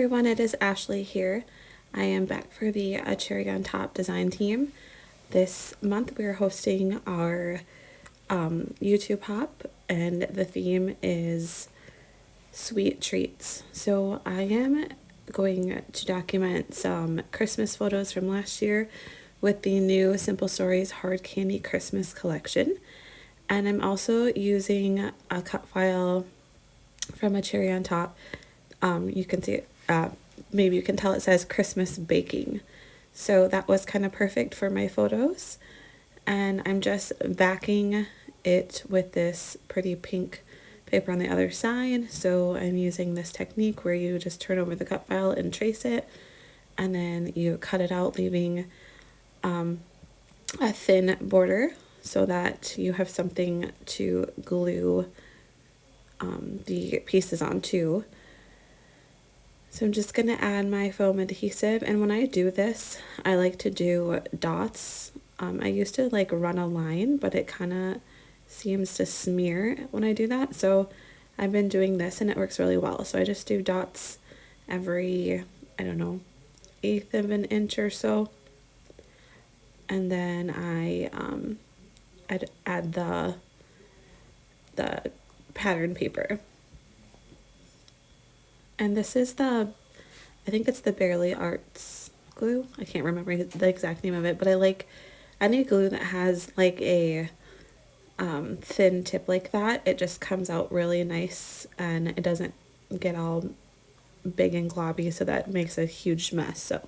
everyone, it is Ashley here. I am back for the Cherry on Top design team. This month we are hosting our YouTube hop, and the theme is sweet treats. So I am going to document some Christmas photos from last year with the new Simple Stories Hard Candy Christmas collection. And I'm also using a cut file from a Cherry on Top. You can see it, maybe you can tell it says Christmas baking. So that was kind of perfect for my photos. And I'm just backing it with this pretty pink paper on the other side. So I'm using this technique where you just turn over the cut file and trace it, and then you cut it out, leaving a thin border so that you have something to glue the pieces onto. So I'm just going to add my foam adhesive, and when I do this, I like to do dots. I used to like run a line, but it kind of seems to smear when I do that. So I've been doing this and it works really well. So I just do dots every, I don't know, 1/8 of an inch or so. And then I'd add the pattern paper. And this is I think it's the Barely Arts glue. I can't remember the exact name of it, but I like any glue that has like a thin tip like that. It just comes out really nice and it doesn't get all big and globby, so that makes a huge mess. So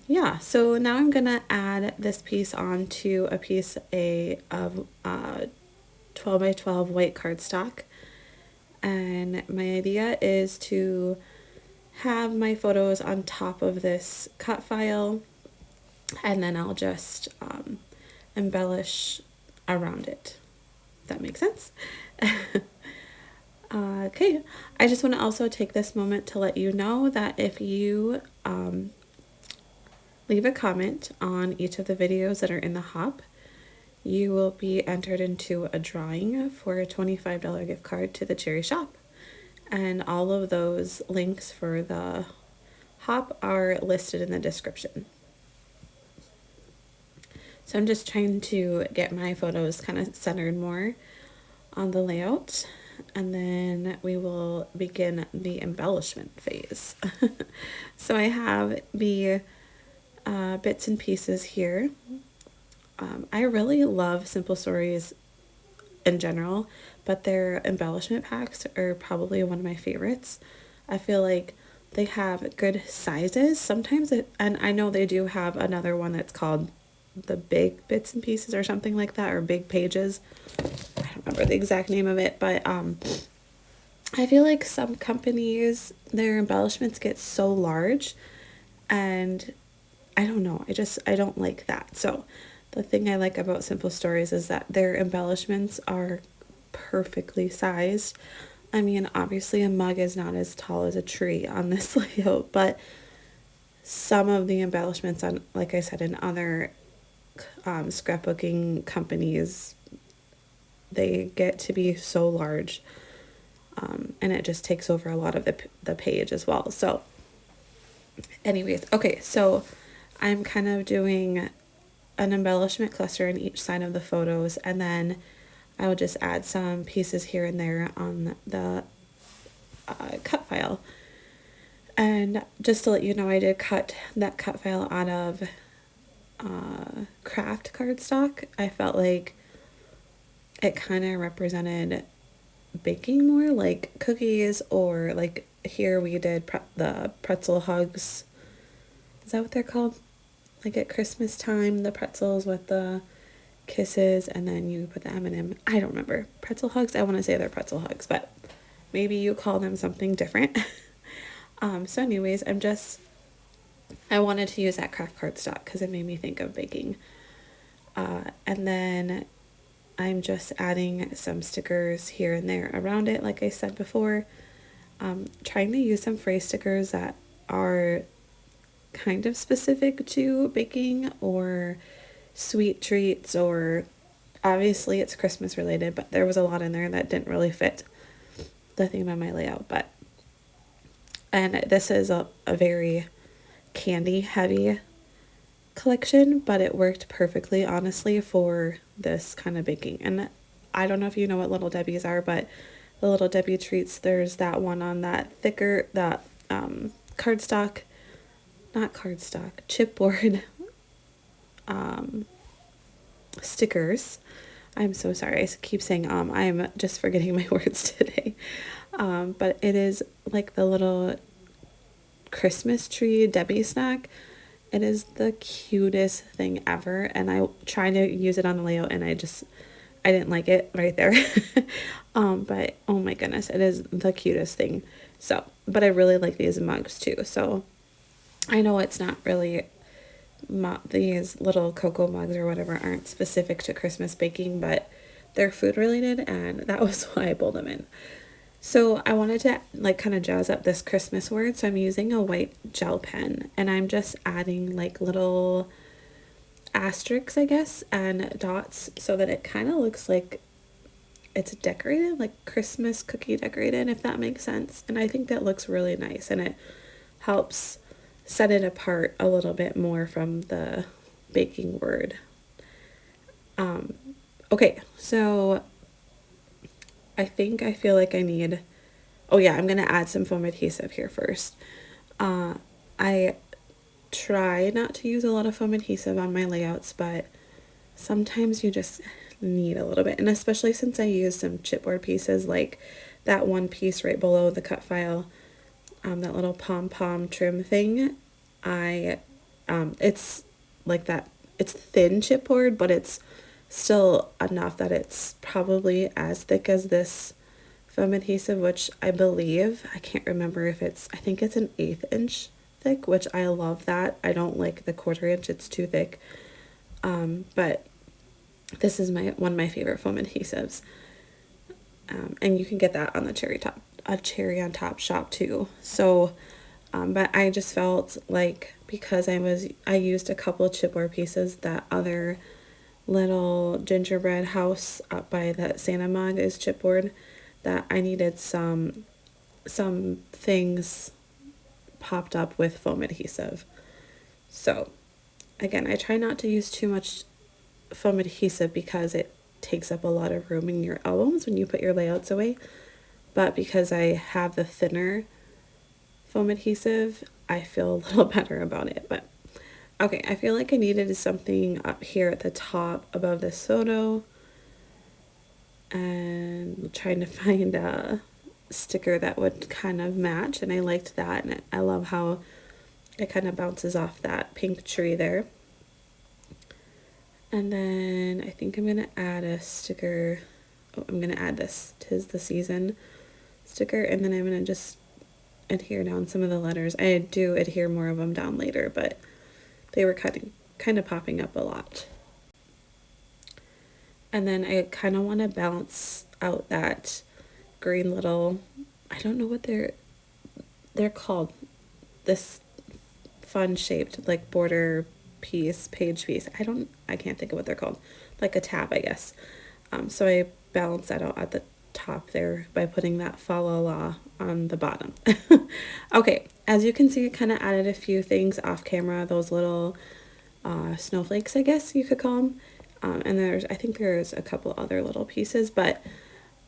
yeah, so now I'm gonna add this piece onto a piece of 12 by 12 white cardstock. And my idea is to have my photos on top of this cut file, and then I'll just embellish around it. If that makes sense? Okay, I just want to also take this moment to let you know that if you leave a comment on each of the videos that are in the hop, you will be entered into a drawing for a $25 gift card to the Cherry Shop. And all of those links for the hop are listed in the description. So I'm just trying to get my photos kind of centered more on the layout, and then we will begin the embellishment phase. So I have the bits and pieces here. I really love Simple Stories in general, but their embellishment packs are probably one of my favorites. I feel like they have good sizes. Sometimes and I know they do have another one that's called the Big Bits and Pieces or something like that, or Big Pages. I don't remember the exact name of it, but I feel like some companies, their embellishments get so large, and I don't know, I don't like that. So the thing I like about Simple Stories is that their embellishments are perfectly sized. I mean, obviously a mug is not as tall as a tree on this layout, but some of the embellishments on, like I said, in other scrapbooking companies, they get to be so large, and it just takes over a lot of the page as well. So anyways, okay, so I'm kind of doing an embellishment cluster in each side of the photos, and then I will just add some pieces here and there on the cut file. And just to let you know, I did cut that cut file out of craft cardstock. I felt like it kind of represented baking more, like cookies, or like here we did the pretzel hugs. Is that what they're called? Like at Christmas time, the pretzels with the kisses, and then you put the M&M. I don't remember. Pretzel hugs? I want to say they're pretzel hugs, but maybe you call them something different. So anyways, I wanted to use that craft cardstock because it made me think of baking. And then I'm just adding some stickers here and there around it, like I said before. Trying to use some phrase stickers that are kind of specific to baking or sweet treats, or obviously it's Christmas related, but there was a lot in there that didn't really fit the theme of my layout. But And this is a very candy heavy collection, but it worked perfectly, honestly, for this kind of baking. And I don't know if you know what Little Debbie's are, but the Little Debbie treats, there's that one on that thicker, that cardstock, not cardstock, chipboard stickers. I'm so sorry. I keep saying I'm just forgetting my words today. But it is like the little Christmas tree Debbie snack. It is the cutest thing ever, and I tried to use it on the layout and I didn't like it right there. But oh my goodness, it is the cutest thing. So, but I really like these mugs too. So I know it's not really these little cocoa mugs or whatever aren't specific to Christmas baking, but they're food related, and that was why I pulled them in. So I wanted to like kind of jazz up this Christmas word, so I'm using a white gel pen, and I'm just adding like little asterisks, I guess, and dots so that it kind of looks like it's decorated, like Christmas cookie decorated, if that makes sense. And I think that looks really nice, and it helps set it apart a little bit more from the baking word. Okay, so I feel like I need, oh yeah, I'm gonna add some foam adhesive here first. I try not to use a lot of foam adhesive on my layouts, but sometimes you just need a little bit, and especially since I used some chipboard pieces, like that one piece right below the cut file, that little pom-pom trim thing. It's like that, it's thin chipboard, but it's still enough that it's probably as thick as this foam adhesive, which I believe, I can't remember if I think it's an 1/8 inch thick, which I love that. I don't like the 1/4 inch, it's too thick. But this is one of my favorite foam adhesives. And you can get that on the Cherry on Top shop too. So, but I just felt like because I used a couple of chipboard pieces, that other little gingerbread house up by that Santa mug is chipboard, that I needed some things popped up with foam adhesive. So again, I try not to use too much foam adhesive because it takes up a lot of room in your albums when you put your layouts away. But because I have the thinner foam adhesive, I feel a little better about it. But okay, I feel like I needed something up here at the top above the photo, and trying to find a sticker that would kind of match, and I liked that, and I love how it kind of bounces off that pink tree there. And then I think I'm gonna add a sticker. Oh, I'm gonna add this "'Tis the Season" sticker, and then I'm gonna just adhere down some of the letters. I do adhere more of them down later, but they were kind of popping up a lot. And then I kind of want to balance out that green little, I don't know what they're called, this fun shaped like border piece, page piece. I can't think of what they're called. Like a tab, I guess. So I balance that out at the top there by putting that fa la la on the bottom. Okay, as you can see, I kind of added a few things off camera, those little snowflakes, I guess you could call them. And I think there's a couple other little pieces, but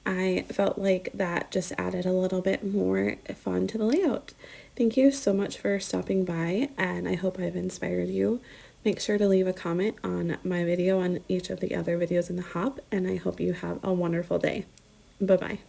I felt like that just added a little bit more fun to the layout. Thank you so much for stopping by, and I hope I've inspired you. Make sure to leave a comment on my video, on each of the other videos in the hop, and I hope you have a wonderful day. Bye-bye.